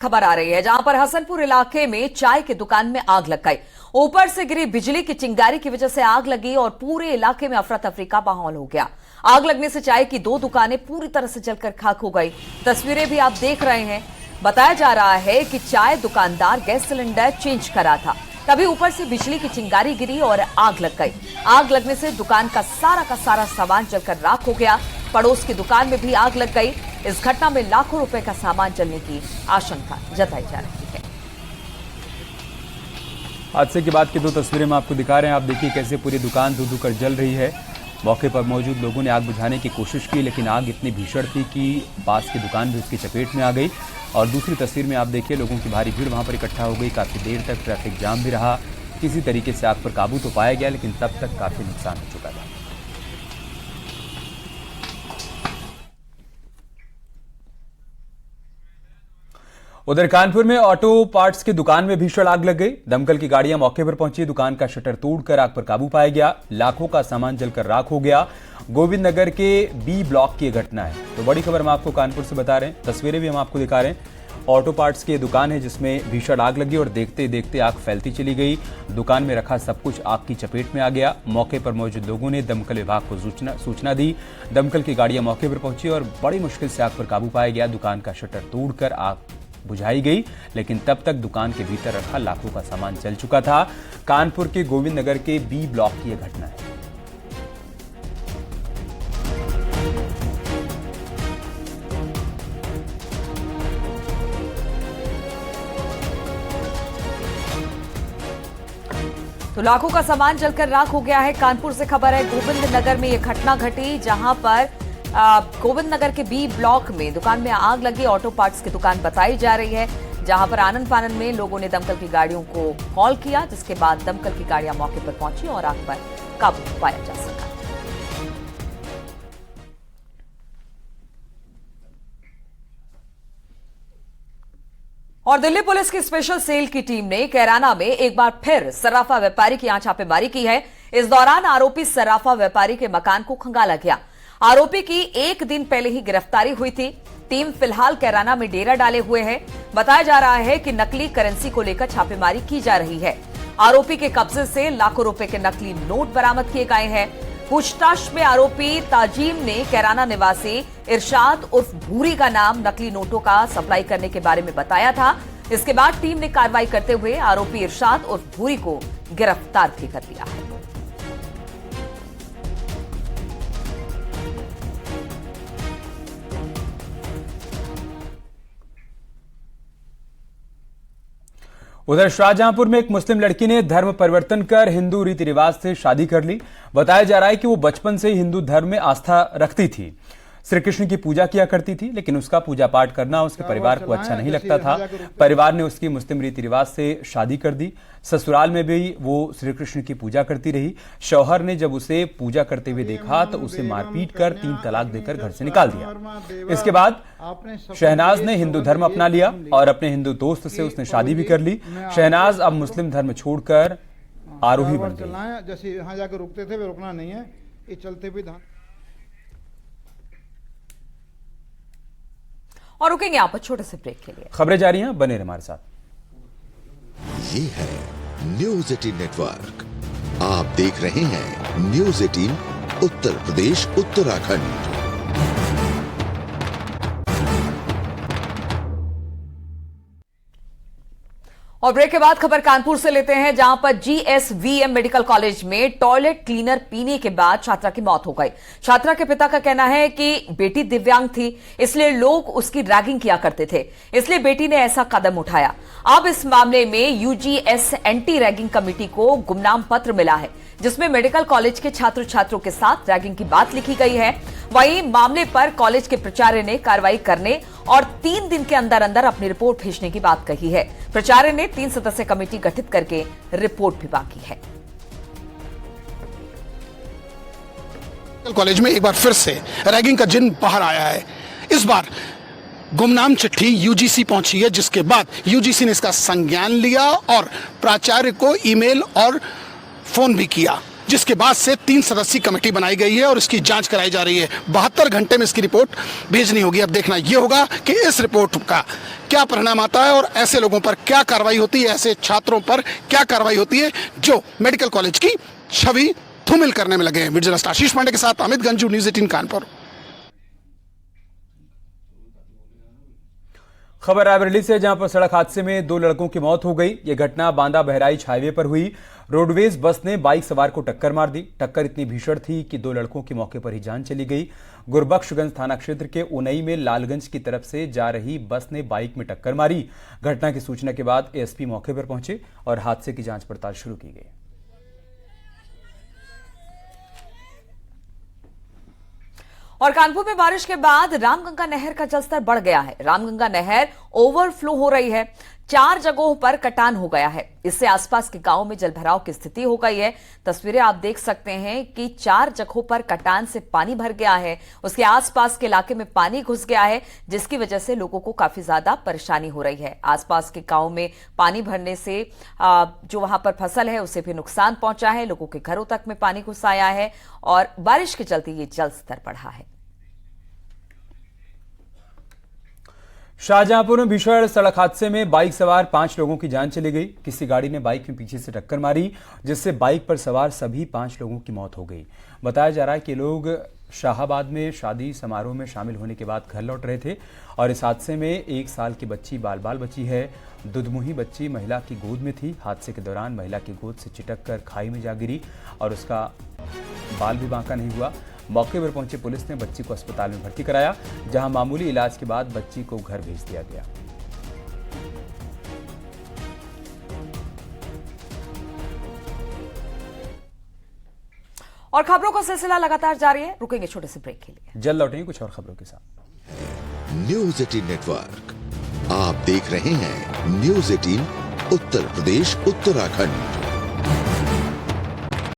खबर आ रही है जहां पर हसनपुर इलाके में चाय की दुकान में आग लग गई। ऊपर से गिरी बिजली की चिंगारी की वजह से आग लगी और पूरे इलाके में अफरा तफरी का माहौल हो गया। आग लगने से चाय की 2 दुकानें पूरी तरह से जलकर खाक हो गई। तस्वीरें भी आप देख रहे हैं। बताया जा रहा है कि चाय दुकानदार गैस सिलेंडर चेंज करा था, तभी ऊपर से बिजली की चिंगारी गिरी और आग लग गई। आग लगने से दुकान का सारा सामान जलकर राख हो गया। पड़ोस की दुकान में भी आग लग गई। इस घटना में लाखों रुपए का सामान जलने की आशंका जताई जा रही है। हादसे के बाद की 2 तस्वीरें हम आपको दिखा रहे हैं। आप देखिए कैसे पूरी दुकान धू कर जल रही है। मौके पर मौजूद लोगों ने आग बुझाने की कोशिश की, लेकिन आग इतनी भीषण थी कि पास की दुकान भी उसकी चपेट में आ गई। और दूसरी तस्वीर में आप देखिए लोगों की भारी भीड़ वहां पर इकट्ठा हो गई। काफी देर तक ट्रैफिक जाम भी रहा। किसी तरीके से आग पर काबू तो पाया गया, लेकिन तब तक काफी नुकसान हो चुका था। उधर कानपुर में ऑटो पार्ट्स की दुकान में भीषण आग लग गई। दमकल की गाड़ियां मौके पर पहुंची। दुकान का शटर तोड़कर आग पर काबू पाया गया। लाखों का सामान जलकर राख हो गया। गोविंद नगर के बी ब्लॉक की घटना है। तो बड़ी खबर हम आपको कानपुर से बता रहे हैं। तस्वीरें भी हम आपको दिखा रहे हैं। ऑटो पार्ट्स की दुकान है जिसमें भीषण आग लगी और देखते देखते आग फैलती चली गई। दुकान में रखा सब कुछ आग की चपेट में आ गया। मौके पर मौजूद लोगों ने दमकल विभाग को सूचना दी। दमकल की गाड़ियां मौके पर पहुंची और बड़ी मुश्किल से आग पर काबू पाया गया। दुकान का शटर तोड़कर आग बुझाई गई, लेकिन तब तक दुकान के भीतर रखा लाखों का सामान जल चुका था। कानपुर के गोविंद नगर के बी ब्लॉक की यह घटना है। तो लाखों का सामान जलकर राख हो गया है। कानपुर से खबर है, गोविंद नगर में यह घटना घटी जहां पर गोविंद नगर के बी ब्लॉक में दुकान में आग लगी। ऑटो पार्ट्स की दुकान बताई जा रही है, जहां पर आनन फानन में लोगों ने दमकल की गाड़ियों को कॉल किया, जिसके बाद दमकल की गाड़ियां मौके पर पहुंची और आग पर काबू पाया जा सका। और दिल्ली पुलिस की स्पेशल सेल की टीम ने कैराना में एक बार फिर सर्राफा व्यापारी की यहां छापेमारी की है। इस दौरान आरोपी सर्राफा व्यापारी के मकान को खंगाला गया। आरोपी की 1 दिन पहले ही गिरफ्तारी हुई थी। टीम फिलहाल कैराना में डेरा डाले हुए है। बताया जा रहा है कि नकली करेंसी को लेकर छापेमारी की जा रही है। आरोपी के कब्जे से लाखों रुपए के नकली नोट बरामद किए गए हैं। पूछताछ में आरोपी ताजीम ने कैराना निवासी इरशाद उर्फ भूरी का नाम नकली नोटों का सप्लाई करने के बारे में बताया था। इसके बाद टीम ने कार्रवाई करते हुए आरोपी इरशाद उर्फ भूरी को गिरफ्तार भी कर लिया है। उधर शाहजहांपुर में एक मुस्लिम लड़की ने धर्म परिवर्तन कर हिंदू रीति रिवाज से शादी कर ली। बताया जा रहा है कि वो बचपन से ही हिंदू धर्म में आस्था रखती थी। श्री कृष्ण की पूजा किया करती थी, लेकिन उसका पूजा पाठ करना उसके परिवार को अच्छा नहीं लगता था। परिवार ने उसकी मुस्लिम रीति रिवाज से शादी कर दी। ससुराल में भी वो श्री कृष्ण की पूजा करती रही। शौहर ने जब उसे पूजा करते हुए देखा तो उसे मारपीट कर 3 तलाक देकर घर से निकाल दिया। इसके बाद शहनाज ने हिंदू धर्म अपना लिया और अपने हिंदू दोस्त से उसने शादी भी कर ली। शहनाज अब मुस्लिम धर्म छोड़कर आरोही बन गई। जैसे यहाँ जाकर रुकते थे, वे रुकना नहीं है, ये चलते भी। और रुकेंगे यहाँ पर छोटे से ब्रेक के लिए। खबरें जारी हैं, बने रहिए हमारे साथ। ये है न्यूज़ 18 नेटवर्क। आप देख रहे हैं न्यूज़ 18 उत्तर प्रदेश उत्तराखंड। और ब्रेक के बाद खबर कानपुर से लेते हैं, जहां पर जीएसवीएम मेडिकल कॉलेज में टॉयलेट क्लीनर पीने के बाद छात्रा की मौत हो गई। छात्रा के पिता का कहना है कि बेटी दिव्यांग थी, इसलिए लोग उसकी रैगिंग किया करते थे, इसलिए बेटी ने ऐसा कदम उठाया। अब इस मामले में यूजीएस एंटी रैगिंग कमेटी को गुमनाम पत्र मिला है, जिसमें मेडिकल कॉलेज के छात्र छात्रों के साथ रैगिंग की बात लिखी गई है। वहीं मामले पर कॉलेज के प्राचार्य ने कार्रवाई करने और 3 दिन के अंदर अंदर अपनी रिपोर्ट भेजने की बात कही है। प्राचार्य ने 3 सदस्यीय कमेटी गठित करके रिपोर्ट भी बाकी है। कॉलेज में एक बार फिर से रैगिंग का जिन बाहर आया है। इस बार गुमनाम चिट्ठी यूजीसी पहुंची है, जिसके बाद यूजीसी ने इसका संज्ञान लिया और प्राचार्य को ईमेल और फोन भी किया। जिसके बाद से 3 सदस्यीय कमेटी बनाई गई है और इसकी जांच कराई जा रही है। 72 घंटे में इसकी रिपोर्ट भेजनी होगी। अब देखना यह होगा कि इस रिपोर्ट का क्या परिणाम आता है और ऐसे लोगों पर क्या कार्रवाई होती है, ऐसे छात्रों पर क्या कार्रवाई होती है जो मेडिकल कॉलेज की छवि धूमिल करने में लगे हैं। वीडियो जर्नलिस्ट आशीष पांडे के साथ अमित गंजू, न्यूज़ 18 कानपुर। खबर रायबरेली से, जहां पर सड़क हादसे में 2 लड़कों की मौत हो गई। यह घटना बांदा बहराइच हाईवे पर हुई। रोडवेज बस ने बाइक सवार को टक्कर मार दी। टक्कर इतनी भीषण थी कि 2 लड़कों की मौके पर ही जान चली गई। गुरबख्शगंज थाना क्षेत्र के उनई में लालगंज की तरफ से जा रही बस ने बाइक में टक्कर मारी। घटना की सूचना के बाद एएसपी मौके पर पहुंचे और हादसे की जांच पड़ताल शुरू की गई। और कानपुर में बारिश के बाद रामगंगा नहर का जलस्तर बढ़ गया है। रामगंगा नहर ओवरफ्लो हो रही है। 4 जगहों पर कटान हो गया है। इससे आसपास के गांवों में जलभराव की स्थिति हो गई है। तस्वीरें आप देख सकते हैं कि 4 जगहों पर कटान से पानी भर गया है। उसके आसपास के इलाके में पानी घुस गया है, जिसकी वजह से लोगों को काफी ज्यादा परेशानी हो रही है। आसपास के गांव में पानी भरने से जो वहां पर फसल है उसे भी नुकसान पहुंचा है। लोगों के घरों तक में पानी घुस आया है और बारिश के चलते ये जलस्तर बढ़ा है। शाहजहांपुर में भीषण सड़क हादसे में बाइक सवार 5 लोगों की जान चली गई। किसी गाड़ी ने बाइक में पीछे से टक्कर मारी, जिससे बाइक पर सवार सभी 5 लोगों की मौत हो गई। बताया जा रहा है कि लोग शाहाबाद में शादी समारोह में शामिल होने के बाद घर लौट रहे थे और इस हादसे में 1 साल की बच्ची बाल बची है। दुधमुही बच्ची महिला की गोद में थी। हादसे के दौरान महिला की गोद से चिटक कर खाई में जा गिरी और उसका बाल भी बांका नहीं हुआ। मौके पर पहुंची पुलिस ने बच्ची को अस्पताल में भर्ती कराया, जहां मामूली इलाज के बाद बच्ची को घर भेज दिया गया। और खबरों का सिलसिला लगातार जारी है। रुकेंगे छोटे से ब्रेक के लिए, जल्द लौटेंगे कुछ और खबरों के साथ। न्यूज़ 18 नेटवर्क, आप देख रहे हैं न्यूज़ 18 उत्तर प्रदेश उत्तराखंड।